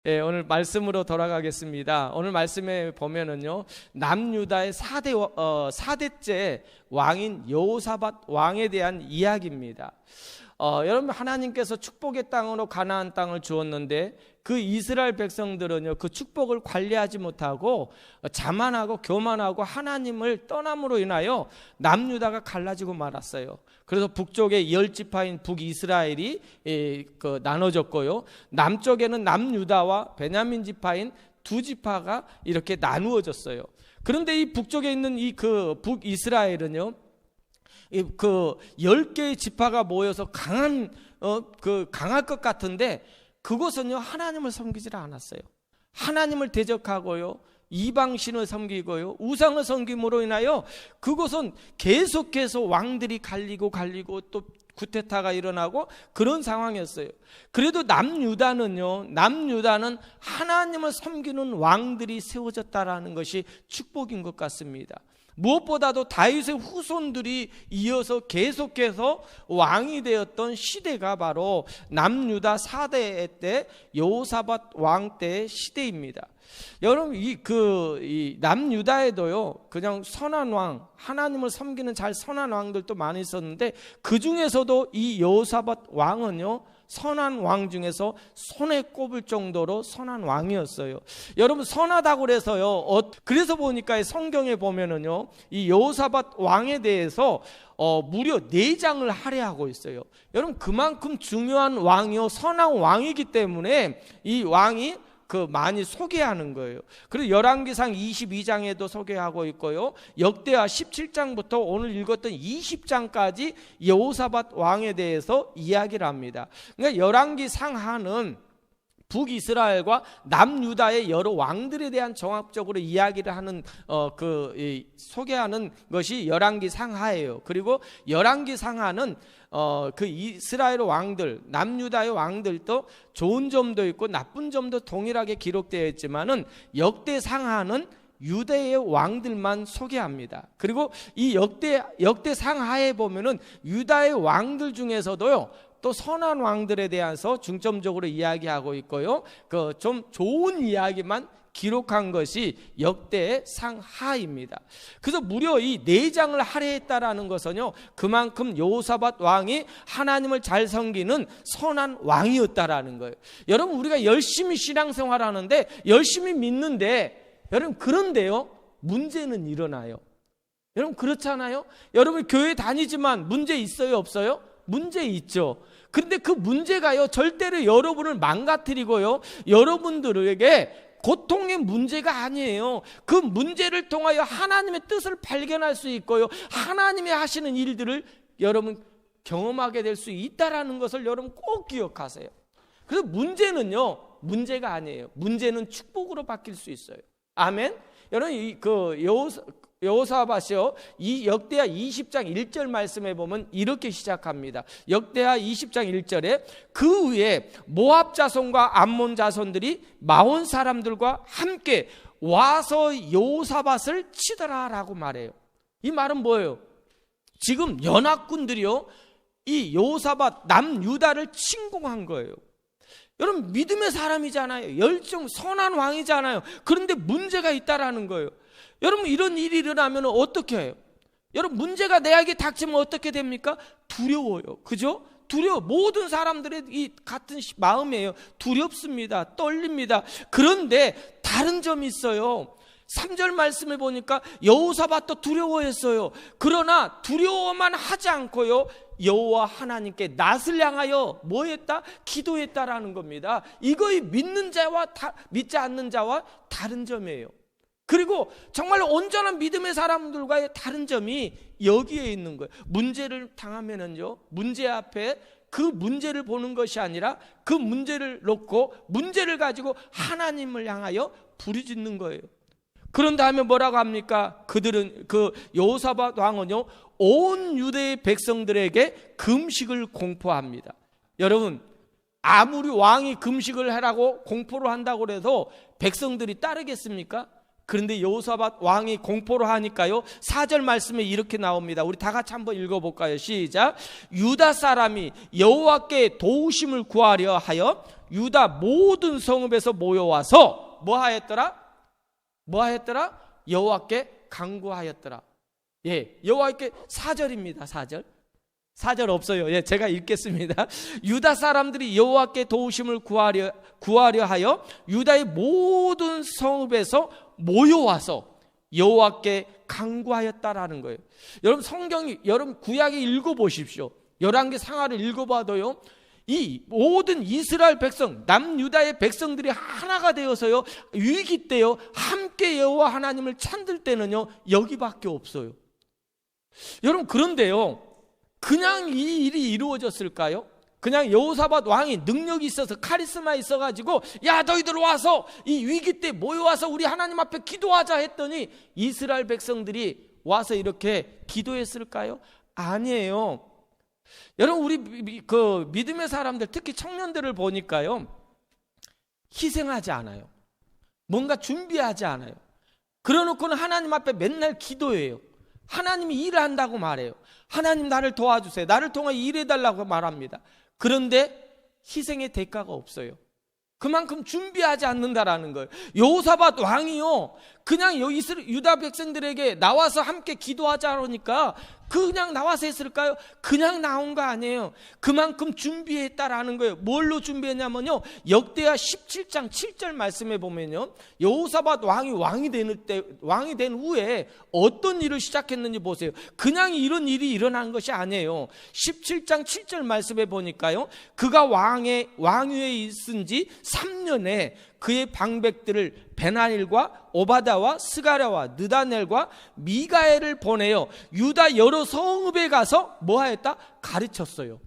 오늘 말씀으로 돌아가겠습니다. 오늘 말씀에 보면은요, 남유다의 4대째 왕인 여호사밧 왕에 대한 이야기입니다. 여러분, 하나님께서 축복의 땅으로 가나안 땅을 주었는데 그 이스라엘 백성들은요, 그 축복을 관리하지 못하고 자만하고 교만하고 하나님을 떠남으로 인하여 남유다가 갈라지고 말았어요. 그래서 북쪽에 10지파인 북이스라엘이 나눠졌고요, 남쪽에는 남유다와 베냐민 지파인 2지파가 이렇게 나누어졌어요. 그런데 이 북쪽에 있는 이 북이스라엘은요, 10개의 지파가 모여서 강할 것 같은데 그곳은요, 하나님을 섬기지 않았어요. 하나님을 대적하고요, 이방신을 섬기고요, 우상을 섬김으로 인하여 그곳은 계속해서 왕들이 갈리고 또 쿠데타가 일어나고 그런 상황이었어요. 그래도 남유다는 하나님을 섬기는 왕들이 세워졌다라는 것이 축복인 것 같습니다. 무엇보다도 다윗의 후손들이 이어서 계속해서 왕이 되었던 시대가 바로 남유다 4대 때 여호사밧 왕 때의 시대입니다. 여러분, 이 남유다에도요, 그냥 선한 왕, 하나님을 섬기는 잘 선한 왕들도 많이 있었는데 그 중에서도 이 여호사밧 왕은요, 선한 왕 중에서 손에 꼽을 정도로 선한 왕이었어요. 여러분, 선하다고 그래서요, 그래서 보니까 성경에 보면은요, 이 여호사밧 왕에 대해서 무려 4장을 할애하고 있어요. 여러분, 그만큼 중요한 왕이요, 선한 왕이기 때문에 이 왕이 많이 소개하는 거예요. 그리고 열왕기상 22장에도 소개하고 있고요, 역대하 17장부터 오늘 읽었던 20장까지 여호사밧 왕에 대해서 이야기를 합니다. 그러니까 열왕기상하는 북이스라엘과 남유다의 여러 왕들에 대한 종합적으로 이야기를 하는 소개하는 것이 열왕기상하예요. 그리고 열왕기상하는 그 이스라엘 왕들, 남유다의 왕들도 좋은 점도 있고 나쁜 점도 동일하게 기록되어 있지만은 역대상하는 유대의 왕들만 소개합니다. 그리고 이 역대상하에 보면은 유다의 왕들 중에서도요, 또 선한 왕들에 대해서 중점적으로 이야기하고 있고요, 좀 좋은 이야기만 기록한 것이 역대의 상하입니다. 그래서 무려 이 4장을 할애했다라는 것은요, 그만큼 여호사밧 왕이 하나님을 잘 섬기는 선한 왕이었다라는 거예요. 여러분, 우리가 열심히 신앙생활하는데 열심히 믿는데, 여러분, 그런데요, 문제는 일어나요. 여러분, 그렇잖아요? 여러분, 교회 다니지만 문제 있어요, 없어요? 문제 있죠. 그런데 그 문제가요, 절대로 여러분을 망가뜨리고요, 여러분들에게 고통의 문제가 아니에요. 그 문제를 통하여 하나님의 뜻을 발견할 수 있고요, 하나님이 하시는 일들을 여러분 경험하게 될 수 있다라는 것을 여러분 꼭 기억하세요. 그래서 문제는요, 문제가 아니에요. 문제는 축복으로 바뀔 수 있어요. 아멘. 여러분, 여호사밧이요, 이 역대하 20장 1절 말씀에 보면 이렇게 시작합니다. 역대하 20장 1절에 그 후에 모압 자손과 암몬 자손들이 마온 사람들과 함께 와서 여호사밧을 치더라라고 말해요. 이 말은 뭐예요? 지금 연합군들이요, 이 여호사밧 남유다를 침공한 거예요. 여러분, 믿음의 사람이잖아요. 열정 선한 왕이잖아요. 그런데 문제가 있다라는 거예요. 여러분, 이런 일이 일어나면 어떻게 해요? 여러분, 문제가 내에게 닥치면 어떻게 됩니까? 두려워요. 그죠? 두려워. 모든 사람들의 이 같은 마음이에요. 두렵습니다. 떨립니다. 그런데 다른 점이 있어요. 3절 말씀을 보니까 여호사밧도 두려워했어요. 그러나 두려워만 하지 않고요, 여호와 하나님께 낯을 향하여 뭐 했다? 기도했다라는 겁니다. 이거의 믿는 자와 믿지 않는 자와 다른 점이에요. 그리고 정말 온전한 믿음의 사람들과의 다른 점이 여기에 있는 거예요. 문제를 당하면은요, 문제 앞에 그 문제를 보는 것이 아니라 그 문제를 놓고 문제를 가지고 하나님을 향하여 부르짖는 거예요. 그런 다음에 뭐라고 합니까? 그들은, 여호사밧 왕은요, 온 유대의 백성들에게 금식을 공포합니다. 여러분, 아무리 왕이 금식을 하라고 공포를 한다고 해도 백성들이 따르겠습니까? 그런데 여호사밧 왕이 공포를 하니까요, 4절 말씀에 이렇게 나옵니다. 우리 다 같이 한번 읽어볼까요? 시작. 유다 사람이 여호와께 도우심을 구하려 하여 유다 모든 성읍에서 모여와서 뭐 하였더라? 여호와께 간구하였더라. 예, 여호와께 4절입니다. 4절 없어요. 예, 제가 읽겠습니다. 유다 사람들이 여호와께 도우심을 구하려 하여 유다의 모든 성읍에서 모여와서 여호와께 간구하였다라는 거예요. 여러분 성경이, 여러분 구약에 읽어보십시오. 열왕기 상하를 읽어봐도요, 이 모든 이스라엘 백성, 남유다의 백성들이 하나가 되어서요, 위기 때요 함께 여호와 하나님을 찾을 때는요 여기밖에 없어요. 여러분, 그런데요, 그냥 이 일이 이루어졌을까요? 그냥 여호사밧 왕이 능력이 있어서 카리스마 있어가지고 야 너희들 와서 이 위기 때 모여와서 우리 하나님 앞에 기도하자 했더니 이스라엘 백성들이 와서 이렇게 기도했을까요? 아니에요. 여러분, 우리 그 믿음의 사람들, 특히 청년들을 보니까요, 희생하지 않아요. 뭔가 준비하지 않아요. 그러놓고는 하나님 앞에 맨날 기도해요. 하나님이 일을 한다고 말해요. 하나님 나를 도와주세요. 나를 통해 일해달라고 말합니다. 그런데 희생의 대가가 없어요. 그만큼 준비하지 않는다라는 거예요. 여호사밧 왕이요, 그냥 유다 백성들에게 나와서 함께 기도하자 그러니까 그냥 나와서 했을까요? 그냥 나온 거 아니에요. 그만큼 준비했다라는 거예요. 뭘로 준비했냐면요, 역대하 17장 7절 말씀에 보면요, 여호사밧 왕이 된 후에 어떤 일을 시작했는지 보세요. 그냥 이런 일이 일어난 것이 아니에요. 17장 7절 말씀에 보니까요, 그가 왕위에 있은 지 3년에 그의 방백들을 베나일과 오바다와 스가랴와 느다넬과 미가엘을 보내어 유다 여러 성읍에 가서 뭐 하였다? 가르쳤어요.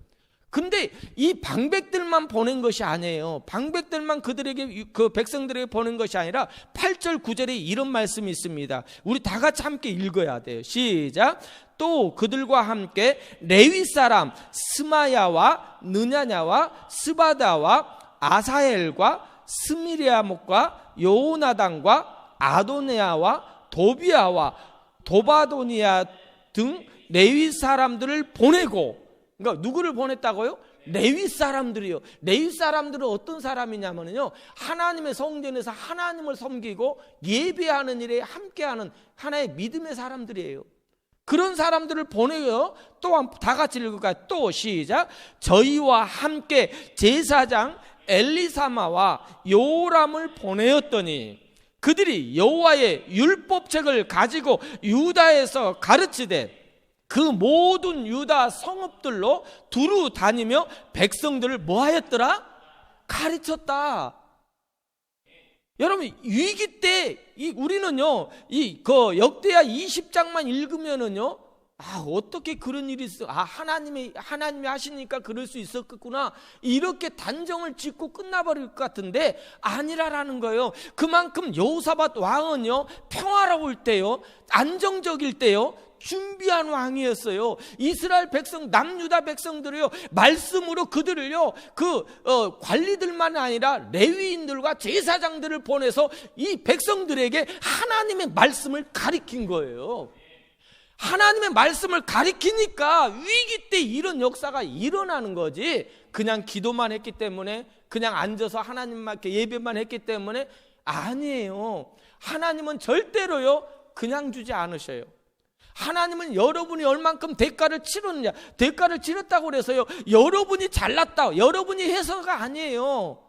근데 이 방백들만 보낸 것이 아니에요. 방백들만 그들에게, 그 백성들에게 보낸 것이 아니라 8절 9절에 이런 말씀이 있습니다. 우리 다 같이 함께 읽어야 돼요. 시작. 또 그들과 함께 레위 사람 스마야와 느냐냐와 스바다와 아사엘과 스미리아목과 요나단과 아도네아와 도비아와 도바도니아 등 레위 사람들을 보내고, 그러니까 누구를 보냈다고요? 레위 사람들이요. 레위 사람들은 어떤 사람이냐면요, 하나님의 성전에서 하나님을 섬기고 예배하는 일에 함께하는 하나의 믿음의 사람들이에요. 그런 사람들을 보내요. 또 다 같이 읽을까요? 또 시작. 저희와 함께 제사장 엘리사마와 요람을 보내었더니 그들이 여호와의 율법책을 가지고 유다에서 가르치되 그 모든 유다 성읍들로 두루 다니며 백성들을 뭐 하였더라? 가르쳤다. 여러분, 위기 때 우리는요, 그 역대하 20장만 읽으면은요, 어떻게 그런 일이 있어? 하나님이 하시니까 그럴 수 있었겠구나, 이렇게 단정을 짓고 끝나버릴 것 같은데 아니라라는 거예요. 그만큼 여호사밧 왕은요, 평화로울 때요, 안정적일 때요, 준비한 왕이었어요. 이스라엘 백성, 남유다 백성들이요, 말씀으로 그들을요, 관리들만 아니라 레위인들과 제사장들을 보내서 이 백성들에게 하나님의 말씀을 가리킨 거예요. 하나님의 말씀을 가리키니까 위기 때 이런 역사가 일어나는 거지, 그냥 기도만 했기 때문에, 그냥 앉아서 하나님께 예배만 했기 때문에 아니에요. 하나님은 절대로요, 그냥 주지 않으셔요. 하나님은 여러분이 얼만큼 대가를 치렀느냐, 대가를 치렀다고 그래서요, 여러분이 잘났다, 여러분이 해서가 아니에요.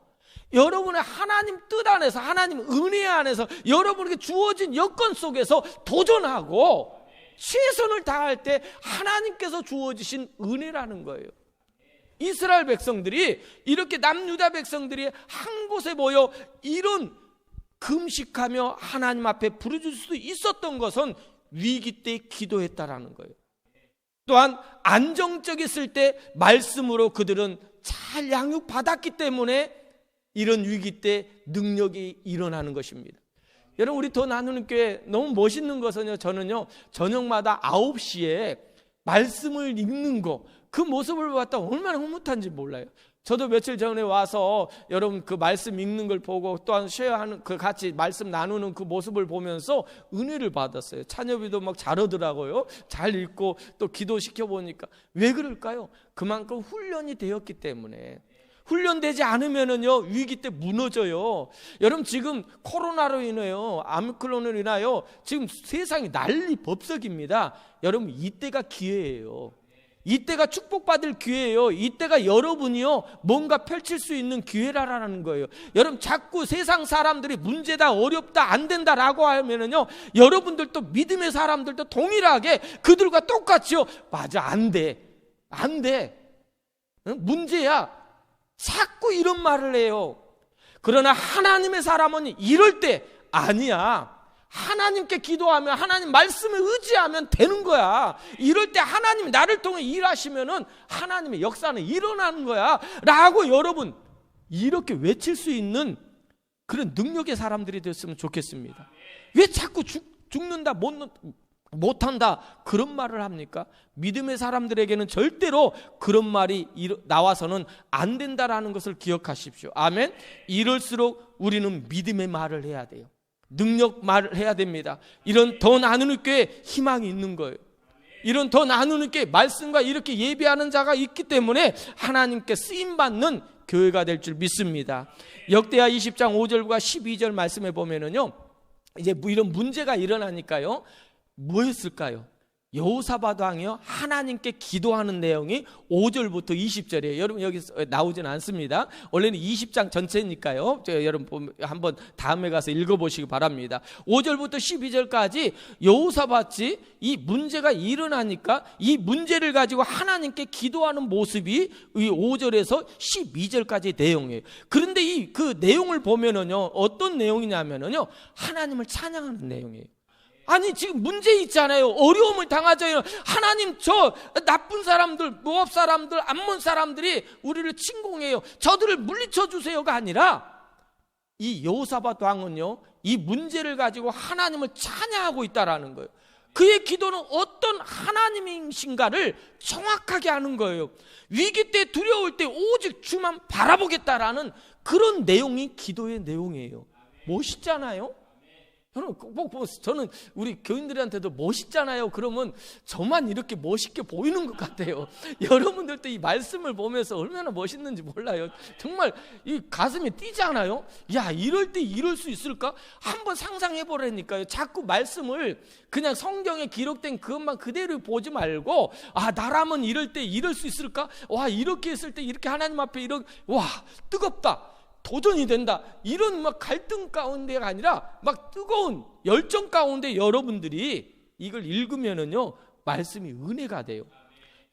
여러분의 하나님 뜻 안에서, 하나님 은혜 안에서, 여러분에게 주어진 여건 속에서 도전하고 최선을 다할 때 하나님께서 주어지신 은혜라는 거예요. 이스라엘 백성들이, 이렇게 남유다 백성들이 한 곳에 모여 이런 금식하며 하나님 앞에 부르짖을 수 있었던 것은 위기 때 기도했다라는 거예요. 또한 안정적이었을 때 말씀으로 그들은 잘 양육받았기 때문에 이런 위기 때 능력이 일어나는 것입니다. 여러분, 우리 더 나누는 교회 너무 멋있는 것은요, 저는요, 저녁마다 9시에 말씀을 읽는 거, 그 모습을 봤다 얼마나 흐뭇한지 몰라요. 저도 며칠 전에 와서 여러분 그 말씀 읽는 걸 보고 또한 쉐어하는 그 같이 말씀 나누는 그 모습을 보면서 은혜를 받았어요. 찬엽이도 막 잘하더라고요. 잘 읽고 또 기도시켜 보니까 왜 그럴까요? 그만큼 훈련이 되었기 때문에. 훈련되지 않으면은요 위기 때 무너져요. 여러분 지금 코로나로 인해요, 오미크론으로 인하여 지금 세상이 난리 법석입니다. 여러분 이때가 기회예요. 이때가 축복받을 기회예요. 이때가 여러분이요 뭔가 펼칠 수 있는 기회라는 거예요. 여러분 자꾸 세상 사람들이 문제다, 어렵다, 안 된다라고 하면은요 여러분들도 믿음의 사람들도 동일하게 그들과 똑같이요, 맞아, 안 돼, 안 돼, 문제야, 자꾸 이런 말을 해요. 그러나 하나님의 사람은 이럴 때 아니야, 하나님께 기도하면 하나님 말씀에 의지하면 되는 거야. 이럴 때 하나님이 나를 통해 일하시면은 하나님의 역사는 일어나는 거야 라고 여러분 이렇게 외칠 수 있는 그런 능력의 사람들이 됐으면 좋겠습니다. 왜 자꾸 죽는다, 못한다 그런 말을 합니까? 믿음의 사람들에게는 절대로 그런 말이 나와서는 안 된다라는 것을 기억하십시오. 아멘. 이럴수록 우리는 믿음의 말을 해야 돼요. 능력 말을 해야 됩니다. 이런 더 나누는 교회에 희망이 있는 거예요. 이런 더 나누는 교회 말씀과 이렇게 예배하는 자가 있기 때문에 하나님께 쓰임받는 교회가 될 줄 믿습니다. 역대하 20장 5절과 12절 말씀에 보면은요 이제 이런 문제가 일어나니까요 뭐였을까요? 여호사밧 왕이요 하나님께 기도하는 내용이 5절부터 20절이에요. 여러분 여기 나오진 않습니다. 원래는 20장 전체니까요. 여러분 한번 다음에 가서 읽어보시기 바랍니다. 5절부터 12절까지 여호사밧이 이 문제가 일어나니까 이 문제를 가지고 하나님께 기도하는 모습이 이 5절에서 12절까지 내용이에요. 그런데 그 내용을 보면은요 어떤 내용이냐면은요 하나님을 찬양하는 내용이에요. 아니 지금 문제 있잖아요. 어려움을 당하잖아요. 하나님 저 나쁜 사람들, 모압 사람들, 암몬 사람들이 우리를 침공해요. 저들을 물리쳐 주세요가 아니라 이 여호사밧 왕은요 이 문제를 가지고 하나님을 찬양하고 있다라는 거예요. 그의 기도는 어떤 하나님이신가를 정확하게 아는 거예요. 위기 때 두려울 때 오직 주만 바라보겠다라는 그런 내용이 기도의 내용이에요. 멋있잖아요. 저는 우리 교인들한테도 멋있잖아요. 그러면 저만 이렇게 멋있게 보이는 것 같아요. 여러분들도 이 말씀을 보면서 얼마나 멋있는지 몰라요. 정말 이 가슴이 뛰잖아요. 야 이럴 때 이럴 수 있을까? 한번 상상해 보라니까요. 자꾸 말씀을 그냥 성경에 기록된 그것만 그대로 보지 말고 아 나라면 이럴 때 이럴 수 있을까? 와 이렇게 했을 때 이렇게 하나님 앞에 와 뜨겁다, 도전이 된다, 이런 막 갈등 가운데가 아니라 막 뜨거운 열정 가운데 여러분들이 이걸 읽으면은요 말씀이 은혜가 돼요.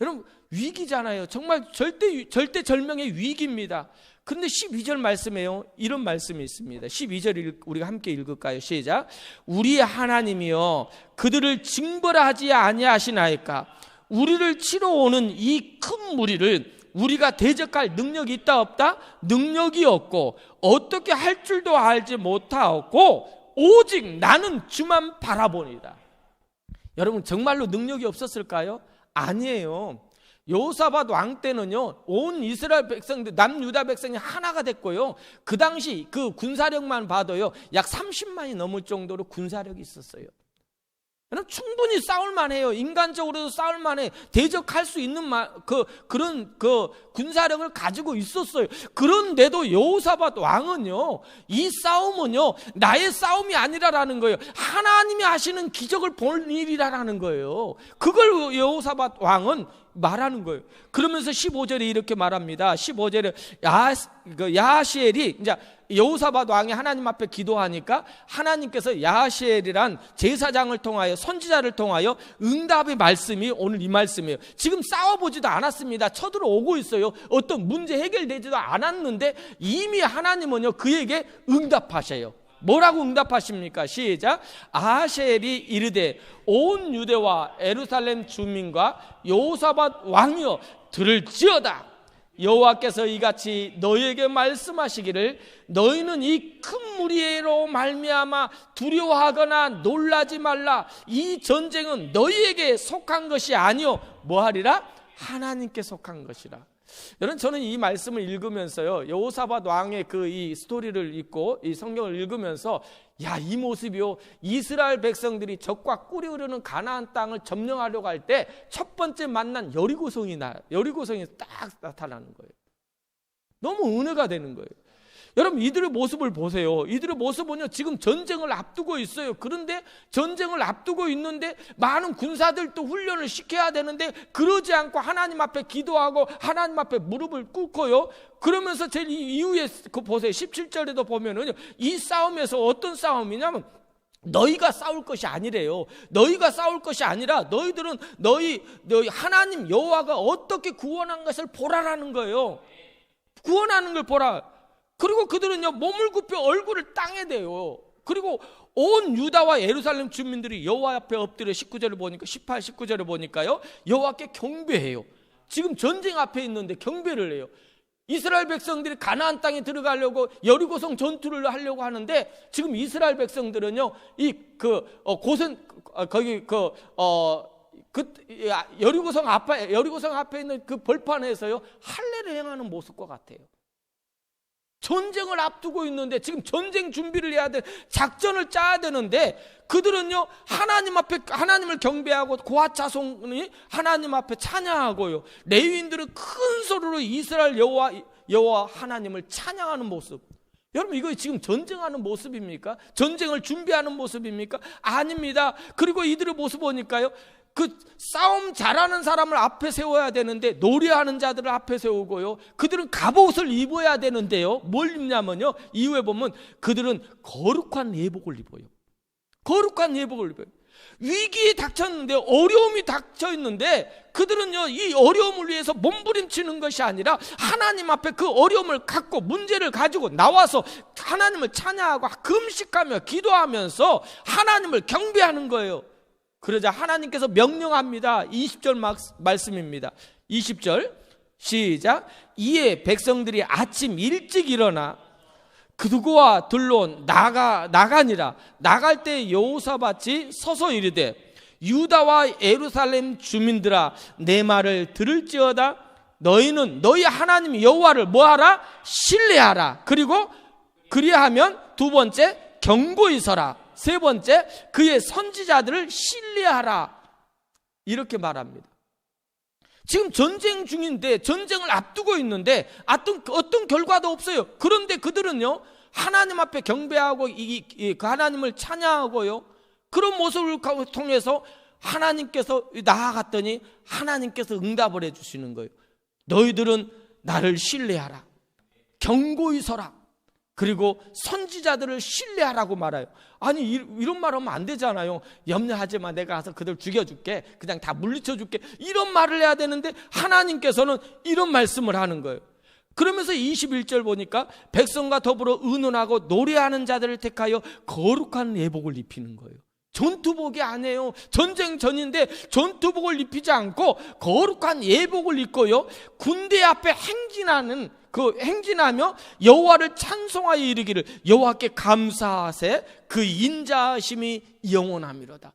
여러분 위기잖아요. 정말 절대절명의 위기입니다. 그런데 12절 말씀에요 이런 말씀이 있습니다. 12절 우리가 함께 읽을까요? 시작. 우리 하나님이여 그들을 징벌하지 아니하시나이까? 우리를 치러 오는 이 큰 무리를 우리가 대적할 능력이 있다 없다? 능력이 없고 어떻게 할 줄도 알지 못하고 오직 나는 주만 바라보니다. 여러분 정말로 능력이 없었을까요? 아니에요. 여호사밧 왕 때는요 온 이스라엘 백성들 남유다 백성이 하나가 됐고요 그 당시 그 군사력만 봐도요 약 30만이 넘을 정도로 군사력이 있었어요. 충분히 싸울만해요. 인간적으로도 싸울만해. 대적할 수 있는 그런 군사력을 가지고 있었어요. 그런데도 여호사밧 왕은요 이 싸움은요 나의 싸움이 아니라라는 거예요. 하나님이 하시는 기적을 볼 일이라는 거예요. 그걸 여호사밧 왕은 말하는 거예요. 그러면서 15절에 이렇게 말합니다. 15절에 야하시엘이 이제 여호사밧 왕이 하나님 앞에 기도하니까 하나님께서 야하시엘이란 제사장을 통하여 선지자를 통하여 응답의 말씀이 오늘 이 말씀이에요. 지금 싸워보지도 않았습니다. 쳐들어오고 있어요. 어떤 문제 해결되지도 않았는데 이미 하나님은요 그에게 응답하셔요. 뭐라고 응답하십니까? 시작. 아하시엘이 이르되 온 유대와 예루살렘 주민과 여호사밧 왕이여 들을지어다. 여호와께서 이같이 너희에게 말씀하시기를 너희는 이 큰 무리로 말미암아 두려워하거나 놀라지 말라. 이 전쟁은 너희에게 속한 것이 아니요 뭐하리라? 하나님께 속한 것이라. 여러분, 저는 이 말씀을 읽으면서요, 여호사밧 왕의 이 스토리를 읽고 이 성경을 읽으면서 이 모습이요, 이스라엘 백성들이 적과 꿀이 흐르는 가나안 땅을 점령하려고 할 때 첫 번째 만난 여리고성이 딱 나타나는 거예요. 너무 은혜가 되는 거예요. 여러분, 이들의 모습을 보세요. 이들의 모습은요, 지금 전쟁을 앞두고 있어요. 그런데 전쟁을 앞두고 있는데 많은 군사들도 훈련을 시켜야 되는데 그러지 않고 하나님 앞에 기도하고 하나님 앞에 무릎을 꿇고요. 그러면서 제일 이후에 보세요. 17절에도 보면은요, 이 싸움에서 어떤 싸움이냐면 너희가 싸울 것이 아니래요. 너희가 싸울 것이 아니라 너희들은 너희 하나님 여호와가 어떻게 구원한 것을 보라라는 거예요. 구원하는 걸 보라. 그리고 그들은요, 몸을 굽혀 얼굴을 땅에 대요. 그리고 온 유다와 예루살렘 주민들이 여호와 앞에 엎드려 19절을 보니까 18, 19절을 보니까요, 여호와께 경배해요. 지금 전쟁 앞에 있는데 경배를 해요. 이스라엘 백성들이 가나안 땅에 들어가려고 여리고성 전투를 하려고 하는데 지금 이스라엘 백성들은요, 여리고성 앞에 있는 그 벌판에서요, 할례를 행하는 모습과 같아요. 전쟁을 앞두고 있는데 지금 전쟁 준비를 해야 돼, 작전을 짜야 되는데 그들은요, 하나님 앞에 하나님을 경배하고 고핫 자손이 하나님 앞에 찬양하고요, 레위인들은 큰 소리로 이스라엘 여호와 하나님을 찬양하는 모습. 여러분, 이거 지금 전쟁하는 모습입니까? 전쟁을 준비하는 모습입니까? 아닙니다. 그리고 이들의 모습 보니까요, 그 싸움 잘하는 사람을 앞에 세워야 되는데 노래하는 자들을 앞에 세우고요, 그들은 갑옷을 입어야 되는데요, 뭘 입냐면요, 이후에 보면 그들은 거룩한 예복을 입어요. 거룩한 예복을 입어요. 위기에 닥쳤는데, 어려움이 닥쳐있는데 그들은요, 이 어려움을 위해서 몸부림치는 것이 아니라 하나님 앞에 그 어려움을 갖고 문제를 가지고 나와서 하나님을 찬양하고 금식하며 기도하면서 하나님을 경배하는 거예요. 그러자 하나님께서 명령합니다. 20절 말씀입니다. 20절 시작. 이에 백성들이 아침 일찍 일어나 그두고와 들로 나가니라. 나갈 때 여호사밧이 서서 이르되 유다와 예루살렘 주민들아, 내 말을 들을지어다. 너희는 너희 하나님 여호와를 뭐하라? 신뢰하라. 그리고 그리하면 두 번째, 경고히 서라. 세 번째, 그의 선지자들을 신뢰하라. 이렇게 말합니다. 지금 전쟁 중인데, 전쟁을 앞두고 있는데 어떤 결과도 없어요. 그런데 그들은요, 하나님 앞에 경배하고 그 하나님을 찬양하고요, 그런 모습을 통해서 하나님께서 나아갔더니 하나님께서 응답을 해주시는 거예요. 너희들은 나를 신뢰하라. 경고히 서라. 그리고 선지자들을 신뢰하라고 말해요. 아니, 이런 말 하면 안 되잖아요. 염려하지 마, 내가 가서 그들 죽여줄게, 그냥 다 물리쳐줄게, 이런 말을 해야 되는데 하나님께서는 이런 말씀을 하는 거예요. 그러면서 21절 보니까 백성과 더불어 의논하고 노래하는 자들을 택하여 거룩한 예복을 입히는 거예요. 전투복이 아니에요. 전쟁 전인데 전투복을 입히지 않고 거룩한 예복을 입고요, 군대 앞에 행진하며 여호와를 찬송하여 이르기를 여호와께 감사하세, 그 인자하심이 영원하미로다.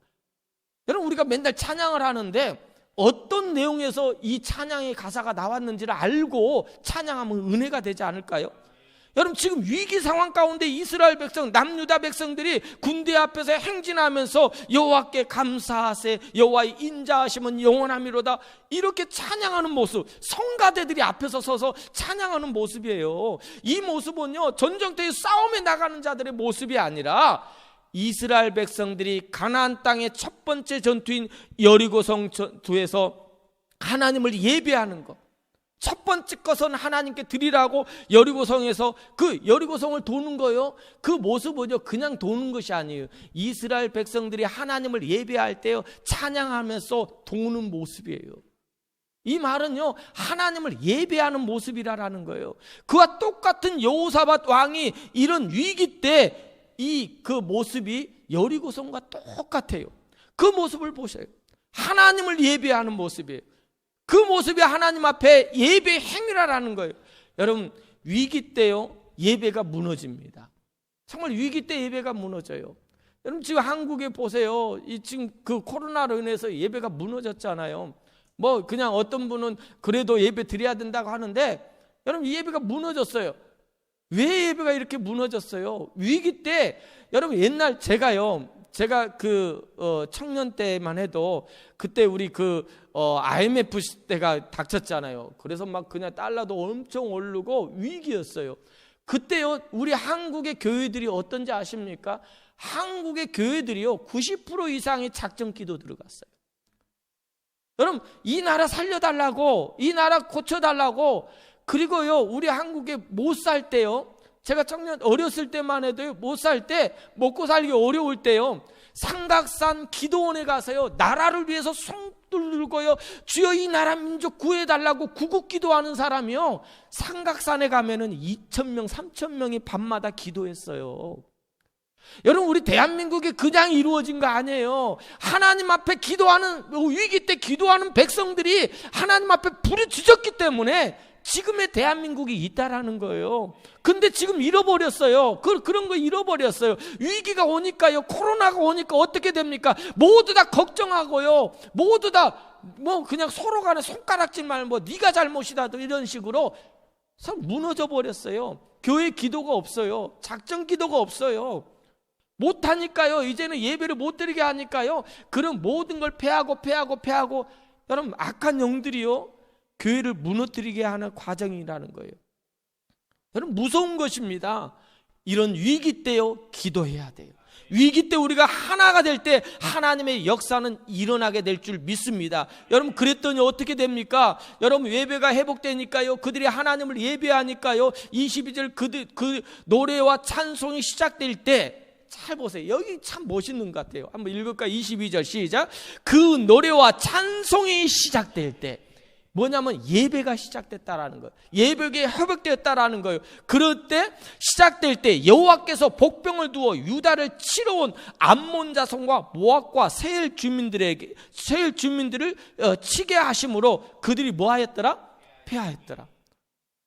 여러분, 우리가 맨날 찬양을 하는데 어떤 내용에서 이 찬양의 가사가 나왔는지를 알고 찬양하면 은혜가 되지 않을까요? 여러분, 지금 위기 상황 가운데 이스라엘 백성, 남유다 백성들이 군대 앞에서 행진하면서 여호와께 감사하세, 여호와의 인자하심은 영원하미로다, 이렇게 찬양하는 모습, 성가대들이 앞에서 서서 찬양하는 모습이에요. 이 모습은요, 전쟁터에 싸움에 나가는 자들의 모습이 아니라 이스라엘 백성들이 가나안 땅의 첫 번째 전투인 여리고성 전투에서 하나님을 예배하는 것, 첫 번째 것은 하나님께 드리라고 여리고성에서 그 여리고성을 도는 거예요. 그 모습은요, 그냥 도는 것이 아니에요. 이스라엘 백성들이 하나님을 예배할 때요, 찬양하면서 도는 모습이에요. 이 말은요, 하나님을 예배하는 모습이라는 거예요. 그와 똑같은 여호사밧 왕이 이런 위기 때 그 모습이 여리고성과 똑같아요. 그 모습을 보세요. 하나님을 예배하는 모습이에요. 그 모습이 하나님 앞에 예배 행위라는 거예요. 여러분, 위기 때요, 예배가 무너집니다. 정말 위기 때 예배가 무너져요. 여러분, 지금 한국에 보세요. 지금 그 코로나로 인해서 예배가 무너졌잖아요. 뭐 그냥 어떤 분은 그래도 예배 드려야 된다고 하는데, 여러분 이 예배가 무너졌어요. 왜 예배가 이렇게 무너졌어요? 위기 때, 여러분 옛날 제가 청년 때만 해도 그때 우리 IMF 때가 닥쳤잖아요. 그래서 막 그냥 달러도 엄청 오르고 위기였어요. 그때요, 우리 한국의 교회들이 어떤지 아십니까? 한국의 교회들이요, 90% 이상이 작정 기도 들어갔어요. 여러분, 이 나라 살려달라고, 이 나라 고쳐달라고. 그리고요, 우리 한국에 못 살 때요, 제가 청년 어렸을 때만 해도요, 못 살 때, 먹고 살기 어려울 때요, 삼각산 기도원에 가서요, 나라를 위해서 손 들고요, 주여 이 나라 민족 구해달라고 구국 기도하는 사람이요, 삼각산에 가면은 2,000명, 3,000명이 밤마다 기도했어요. 여러분, 우리 대한민국이 그냥 이루어진 거 아니에요. 하나님 앞에 기도하는, 위기 때 기도하는 백성들이 하나님 앞에 부르짖었기 때문에 지금의 대한민국이 있다라는 거예요. 근데 지금 잃어버렸어요. 그런 거 잃어버렸어요. 위기가 오니까요, 코로나가 오니까 어떻게 됩니까? 모두 다 걱정하고요, 모두 다 뭐 그냥 서로 간에 손가락질만, 뭐 네가 잘못이다, 이런 식으로 무너져 버렸어요. 교회 기도가 없어요. 작정 기도가 없어요. 못하니까요, 이제는 예배를 못 드리게 하니까요, 그런 모든 걸 패하고 여러분, 악한 영들이요, 교회를 무너뜨리게 하는 과정이라는 거예요. 여러분, 무서운 것입니다. 이런 위기 때요, 기도해야 돼요. 위기 때 우리가 하나가 될 때 하나님의 역사는 일어나게 될 줄 믿습니다. 여러분, 그랬더니 어떻게 됩니까? 여러분, 예배가 회복되니까요, 그들이 하나님을 예배하니까요, 22절 그 노래와 찬송이 시작될 때, 잘 보세요. 여기 참 멋있는 것 같아요. 한번 읽을까요? 22절 시작. 그 노래와 찬송이 시작될 때, 뭐냐면 예배가 시작됐다라는 거예요. 예배가 회복되었다라는 거예요. 그럴 때, 시작될 때 여호와께서 복병을 두어 유다를 치러 온 암몬 자손과 모압과 세일 주민들을 치게 하심으로 그들이 뭐하였더라? 패하였더라.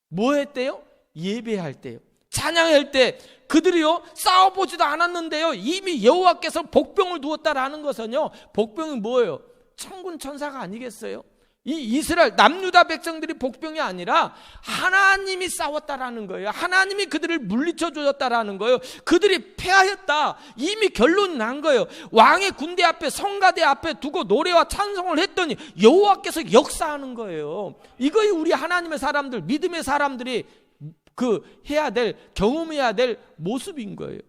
뭐 했대요? 예배할 때요, 찬양할 때 그들이요, 싸워보지도 않았는데요, 이미 여호와께서 복병을 두었다라는 것은요, 복병이 뭐예요? 천군 천사가 아니겠어요? 이 이스라엘 남유다 백성들이 복병이 아니라 하나님이 싸웠다라는 거예요. 하나님이 그들을 물리쳐 주었다라는 거예요. 그들이 패하였다, 이미 결론이 난 거예요. 왕의 군대 앞에, 성가대 앞에 두고 노래와 찬송을 했더니 여호와께서 역사하는 거예요. 이거이 우리 하나님의 사람들, 믿음의 사람들이 해야 될, 경험해야 될 모습인 거예요.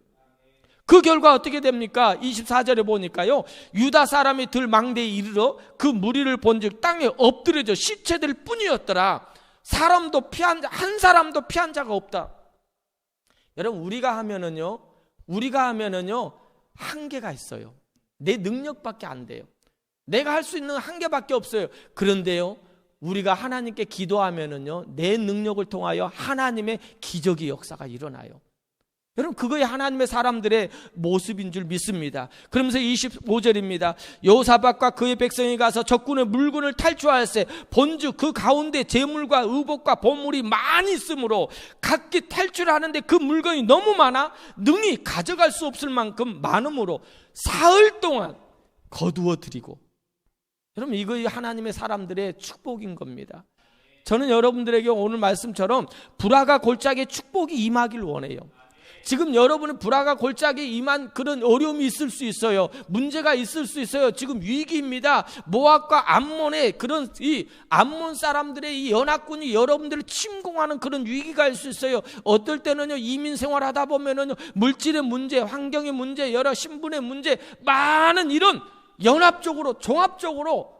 그 결과 어떻게 됩니까? 24절에 보니까요, 유다 사람이 들망대에 이르러 그 무리를 본즉 땅에 엎드려져 시체들 뿐이었더라. 한 사람도 피한 자가 없다. 여러분, 우리가 하면은요, 한계가 있어요. 내 능력밖에 안 돼요. 내가 할 수 있는 한계밖에 없어요. 그런데요, 우리가 하나님께 기도하면은요, 내 능력을 통하여 하나님의 기적의 역사가 일어나요. 여러분, 그거이 하나님의 사람들의 모습인 줄 믿습니다. 그러면서 25절입니다. 여호사밧과 그의 백성이 가서 적군의 물건을 탈취하였으되 본즉 그 가운데 재물과 의복과 보물이 많이 있으므로 각기 탈취하는데 그 물건이 너무 많아 능히 가져갈 수 없을 만큼 많으므로 사흘 동안 거두어 드리고. 여러분, 이거이 하나님의 사람들의 축복인 겁니다. 저는 여러분들에게 오늘 말씀처럼 불화가 골짜기에 축복이 임하길 원해요. 지금 여러분은 불화가 골짜기에 임한 그런 어려움이 있을 수 있어요. 문제가 있을 수 있어요. 지금 위기입니다. 모압과 암몬의 그런 이 암몬 사람들의 이 연합군이 여러분들을 침공하는 그런 위기가 있을 수 있어요. 어떨 때는요, 이민 생활하다 보면은요, 물질의 문제, 환경의 문제, 여러 신분의 문제, 많은 이런 연합적으로, 종합적으로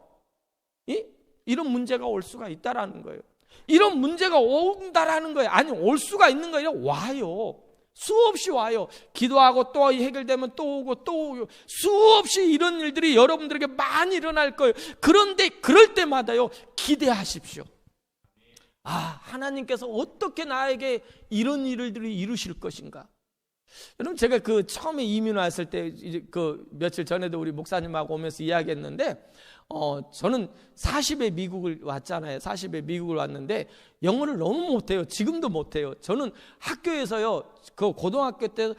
이런 문제가 올 수가 있다라는 거예요. 이런 문제가 온다라는 거예요. 아니, 올 수가 있는 거예요. 와요. 수없이 와요. 기도하고 또 해결되면 또 오고 또 오고, 수없이 이런 일들이 여러분들에게 많이 일어날 거예요. 그런데 그럴 때마다요, 기대하십시오. 아, 하나님께서 어떻게 나에게 이런 일들을 이루실 것인가. 여러분, 제가 처음에 이민 왔을 때, 이제 며칠 전에도 우리 목사님하고 오면서 이야기했는데, 저는 40에 미국을 왔잖아요. 40에 미국을 왔는데 영어를 너무 못해요. 지금도 못해요. 저는 학교에서요, 고등학교 때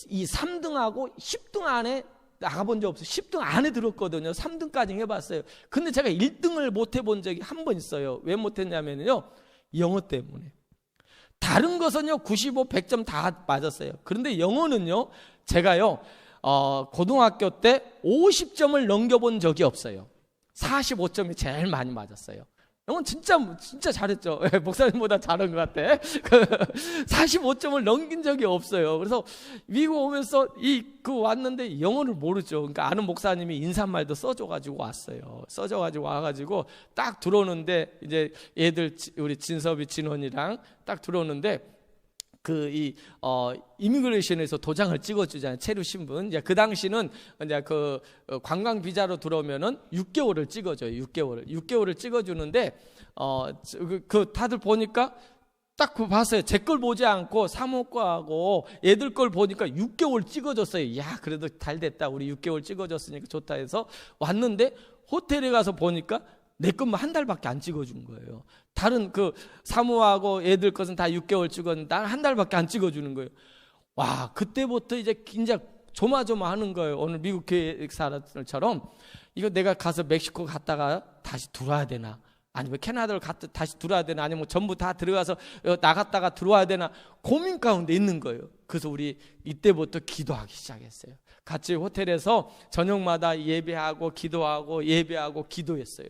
이 3등하고 10등 안에 나가본 적 없어요. 10등 안에 들었거든요. 3등까지 해봤어요. 근데 제가 1등을 못 해본 적이 한 번 있어요. 왜 못했냐면요, 영어 때문에. 다른 것은요 95, 100점 다 맞았어요. 그런데 영어는요 제가요 고등학교 때 50점을 넘겨본 적이 없어요. 45점이 제일 많이 맞았어요. 영어는 진짜 잘했죠. 목사님보다 잘한 것 같아. 45점을 넘긴 적이 없어요. 그래서 미국 오면서 왔는데 영어를 모르죠. 그러니까 아는 목사님이 인사말도 써줘가지고 왔어요. 써줘가지고 와가지고 딱 들어오는데 이제 애들 우리 진섭이 진원이랑 딱 들어오는데 이미그레이션에서 도장을 찍어주잖아요. 체류 신분. 이제 그 당시는 이제 관광 비자로 들어오면은 6개월을 찍어줘요. 6개월을 찍어주는데, 다들 보니까 딱 봤어요. 제 걸 보지 않고 사모과하고 애들 걸 보니까 6개월 찍어줬어요. 야, 그래도 잘 됐다. 우리 6개월 찍어줬으니까 좋다 해서 왔는데 호텔에 가서 보니까 내 것만 한 달밖에 안 찍어준 거예요. 다른 사모하고 애들 것은 다 6개월 찍었는데 난 한 달밖에 안 찍어주는 거예요. 와, 그때부터 이제 조마조마하는 거예요. 오늘 미국 교회 사람들처럼 이거 내가 가서 멕시코 갔다가 다시 들어와야 되나? 아니면 캐나다를 갔다 다시 들어와야 되나? 아니면 전부 다 들어가서 나갔다가 들어와야 되나? 고민 가운데 있는 거예요. 그래서 우리 이때부터 기도하기 시작했어요. 같이 호텔에서 저녁마다 예배하고 기도했어요.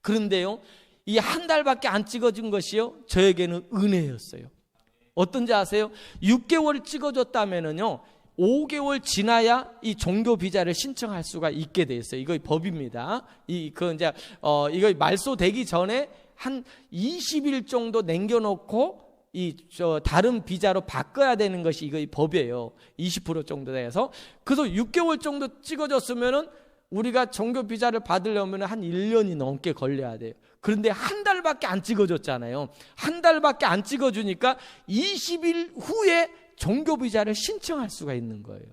그런데요, 이 한 달밖에 안 찍어준 것이요, 저에게는 은혜였어요. 어떤지 아세요? 6개월 찍어줬다면은요, 5개월 지나야 이 종교 비자를 신청할 수가 있게 돼 있어요. 이거 법입니다. 이거 말소되기 전에 한 20일 정도 남겨놓고 다른 비자로 바꿔야 되는 것이 이거 법이에요. 20% 정도 돼서. 그래서 6개월 정도 찍어줬으면은 우리가 종교 비자를 받으려면 한 1년이 넘게 걸려야 돼요. 그런데 한 달밖에 안 찍어줬잖아요. 한 달밖에 안 찍어주니까 20일 후에 종교 비자를 신청할 수가 있는 거예요.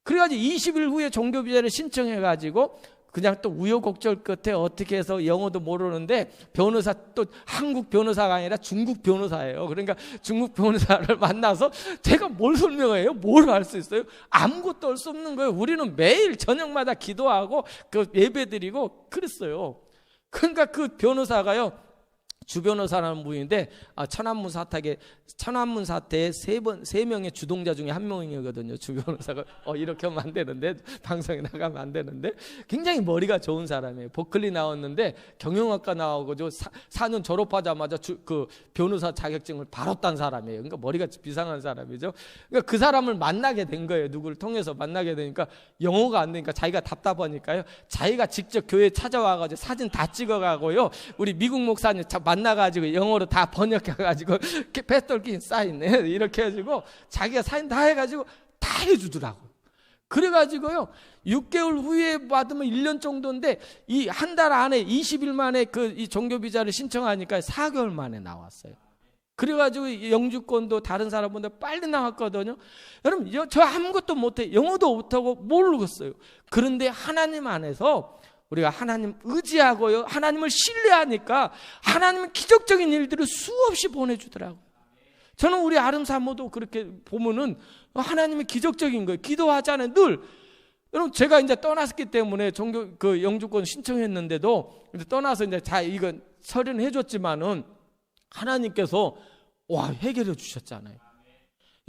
그래가지고 20일 후에 종교 비자를 신청해가지고 그냥 또 우여곡절 끝에 어떻게 해서 영어도 모르는데 변호사, 또 한국 변호사가 아니라 중국 변호사예요. 그러니까 중국 변호사를 만나서 제가 뭘 설명해요? 뭘 할 수 있어요? 아무것도 할 수 없는 거예요. 우리는 매일 저녁마다 기도하고 예배드리고 그랬어요. 그러니까 그 변호사가요, 주변호사라는 분인데 천안문 사태의 세 명의 주동자 중에 한 명이거든요. 주변호사가 이렇게 하면 안 되는데, 방송에 나가면 안 되는데, 굉장히 머리가 좋은 사람이에요. 버클리 나왔는데 경영학과 나오고 4년 졸업하자마자 변호사 자격증을 바로 딴 사람이에요. 그러니까 머리가 비상한 사람이죠. 그러니까 그 사람을 만나게 된 거예요. 누구를 통해서 만나게 되니까 영어가 안 되니까 자기가 답답하니까요, 자기가 직접 교회에 찾아와가지고 사진 다 찍어가고요, 우리 미국 목사님 만나가지고 영어로 다 번역해가지고 패스톨긴 사인해 이렇게 해가지고 자기가 사인 다 해가지고 다 해주더라고요. 그래가지고요 6개월 후에 받으면 1년 정도인데 이 한 달 안에 20일 만에 이 종교 비자를 신청하니까 4개월 만에 나왔어요. 그래가지고 영주권도 다른 사람보다 빨리 나왔거든요. 여러분, 저 아무것도 못해, 영어도 못하고 모르겠어요. 그런데 하나님 안에서 우리가 하나님 의지하고요, 하나님을 신뢰하니까 하나님은 기적적인 일들을 수없이 보내주더라고요. 저는 우리 아름 사모도 그렇게 보면은 하나님의 기적적인 거예요. 기도하잖아요, 늘. 여러분, 제가 이제 떠났기 때문에 영주권 신청했는데도 떠나서 이제 이거 서류는 해줬지만은 하나님께서 해결해 주셨잖아요.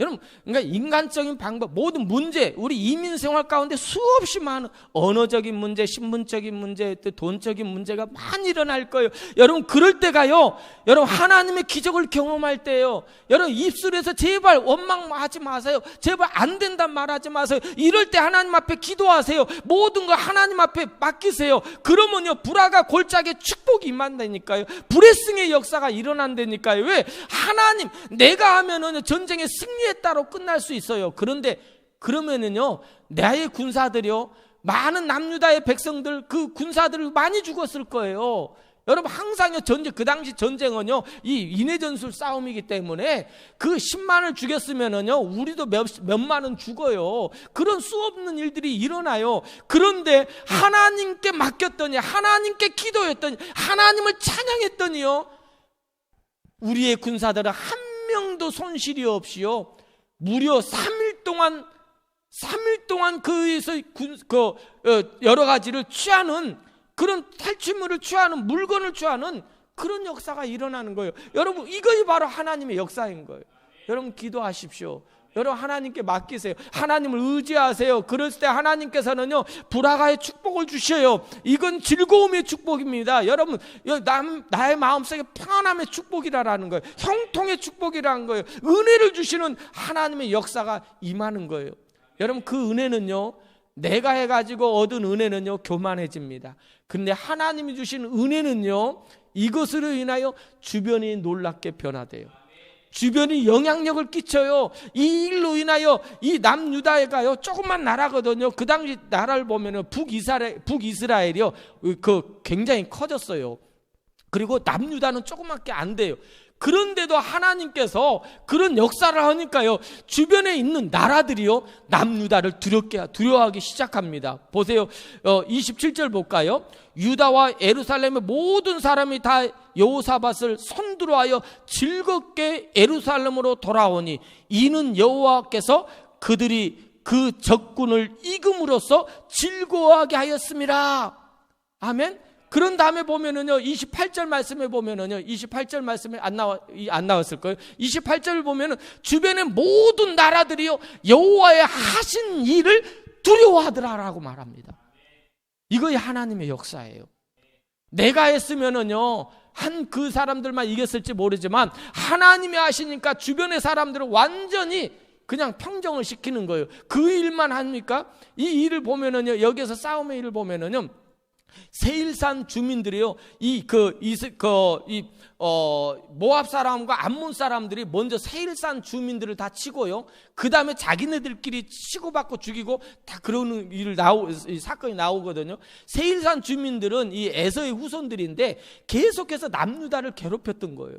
여러분, 그러니까 인간적인 방법, 모든 문제, 우리 이민 생활 가운데 수없이 많은 언어적인 문제, 신분적인 문제, 돈적인 문제가 많이 일어날 거예요. 여러분, 그럴 때가요, 여러분 하나님의 기적을 경험할 때예요. 여러분, 입술에서 제발 원망하지 마세요. 제발 안 된단 말하지 마세요. 이럴 때 하나님 앞에 기도하세요. 모든 거 하나님 앞에 맡기세요. 그러면요, 불화가 골짜기에 축복이 임한다니까요. 브레싱의 역사가 일어난다니까요. 왜? 하나님, 내가 하면은 전쟁의 승리에 따로 끝날 수 있어요. 그런데 그러면은요, 나의 군사들이요, 많은 남유다의 백성들, 그 군사들을 많이 죽었을 거예요. 여러분, 항상요, 그 당시 전쟁은요, 이 인해전술 싸움이기 때문에 그 10만을 죽였으면은요, 우리도 몇만은 죽어요. 그런 수없는 일들이 일어나요. 그런데 하나님께 맡겼더니, 하나님께 기도했더니, 하나님을 찬양했더니요, 우리의 군사들은 한 명도 손실이 없이요, 무려 3일 동안 3일 동안 그에서 여러 가지를 취하는, 그런 탈취물을 취하는, 물건을 취하는 그런 역사가 일어나는 거예요. 여러분, 이것이 바로 하나님의 역사인 거예요. 여러분, 기도하십시오. 여러분, 하나님께 맡기세요. 하나님을 의지하세요. 그랬을 때 하나님께서는요, 불화가의 축복을 주셔요. 이건 즐거움의 축복입니다. 여러분, 나의 마음속에 평안함의 축복이라는 거예요. 형통의 축복이라는 거예요. 은혜를 주시는 하나님의 역사가 임하는 거예요. 여러분, 그 은혜는요, 내가 해가지고 얻은 은혜는요, 교만해집니다. 근데 하나님이 주신 은혜는요, 이것으로 인하여 주변이 놀랍게 변화돼요. 주변이 영향력을 끼쳐요. 이 일로 인하여 이 남유다가요, 조그만 나라거든요. 그 당시 나라를 보면은 북이스라엘이요, 굉장히 커졌어요. 그리고 남유다는 조그맣게 안 돼요. 그런데도 하나님께서 그런 역사를 하니까요, 주변에 있는 나라들이요, 남유다를 두려워하기 시작합니다. 보세요. 27절 볼까요? 유다와 예루살렘의 모든 사람이 다 여호사밧을 선두로하여 즐겁게 예루살렘으로 돌아오니 이는 여호와께서 그들이 그 적군을 이김으로써 즐거워하게 하였습니다. 아멘. 그런 다음에 보면은요, 28절 말씀에 보면은요, 28절 말씀에 안 나왔을 거예요. 28절을 보면은 주변의 모든 나라들이요, 여호와의 하신 일을 두려워하더라라고 말합니다. 이거이 하나님의 역사예요. 내가 했으면은요, 그 사람들만 이겼을지 모르지만 하나님이 하시니까 주변의 사람들은 완전히 그냥 평정을 시키는 거예요. 그 일만 합니까? 이 일을 보면은요, 여기서 싸움의 일을 보면은요, 세일산 주민들이요, 모압 사람과 암몬 사람들이 먼저 세일산 주민들을 다 치고요, 그 다음에 자기네들끼리 치고받고 죽이고 다 그러는 사건이 나오거든요. 세일산 주민들은 이 에서의 후손들인데 계속해서 남유다를 괴롭혔던 거예요.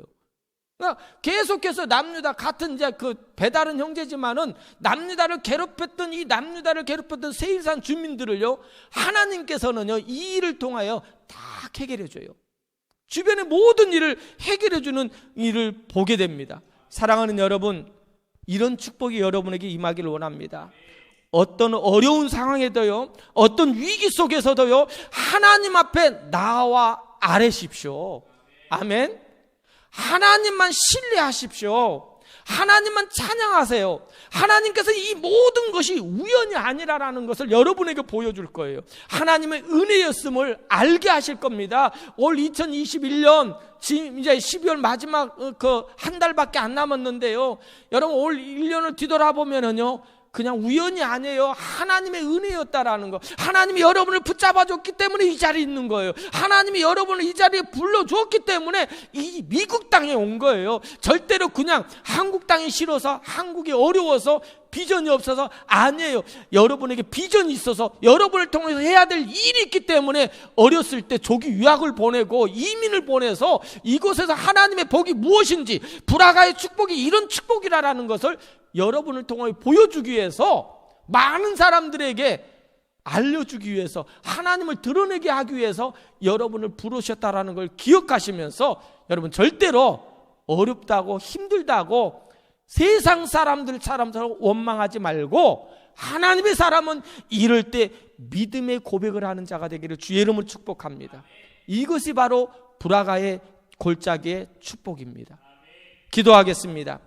그러니까 계속해서 남유다, 같은 이제 배다른 형제지만은 남유다를 괴롭혔던 세일산 주민들을요, 하나님께서는요, 이 일을 통하여 다 해결해줘요. 주변의 모든 일을 해결해주는 일을 보게 됩니다. 사랑하는 여러분, 이런 축복이 여러분에게 임하기를 원합니다. 어떤 어려운 상황에도요, 어떤 위기 속에서도요, 하나님 앞에 나와 아뢰십시오. 아멘. 하나님만 신뢰하십시오. 하나님만 찬양하세요. 하나님께서 이 모든 것이 우연이 아니라는 것을 여러분에게 보여줄 거예요. 하나님의 은혜였음을 알게 하실 겁니다. 올 2021년 지금 이제 12월 마지막 한 달밖에 안 남았는데요, 여러분, 올 1년을 뒤돌아보면은요, 그냥 우연이 아니에요. 하나님의 은혜였다라는 거. 하나님이 여러분을 붙잡아줬기 때문에 이 자리에 있는 거예요. 하나님이 여러분을 이 자리에 불러주었기 때문에 이 미국 땅에 온 거예요. 절대로 그냥 한국 땅이 싫어서, 한국이 어려워서, 비전이 없어서 아니에요. 여러분에게 비전이 있어서 여러분을 통해서 해야 될 일이 있기 때문에 어렸을 때 조기 유학을 보내고 이민을 보내서 이곳에서 하나님의 복이 무엇인지, 불화가의 축복이 이런 축복이라는 것을 여러분을 통해 보여주기 위해서, 많은 사람들에게 알려주기 위해서, 하나님을 드러내게 하기 위해서 여러분을 부르셨다라는 걸 기억하시면서, 여러분 절대로 어렵다고 힘들다고 세상 사람처럼 원망하지 말고, 하나님의 사람은 이럴 때 믿음의 고백을 하는 자가 되기를 주의 이름으로 축복합니다. 이것이 바로 불화가의 골짜기의 축복입니다. 기도하겠습니다.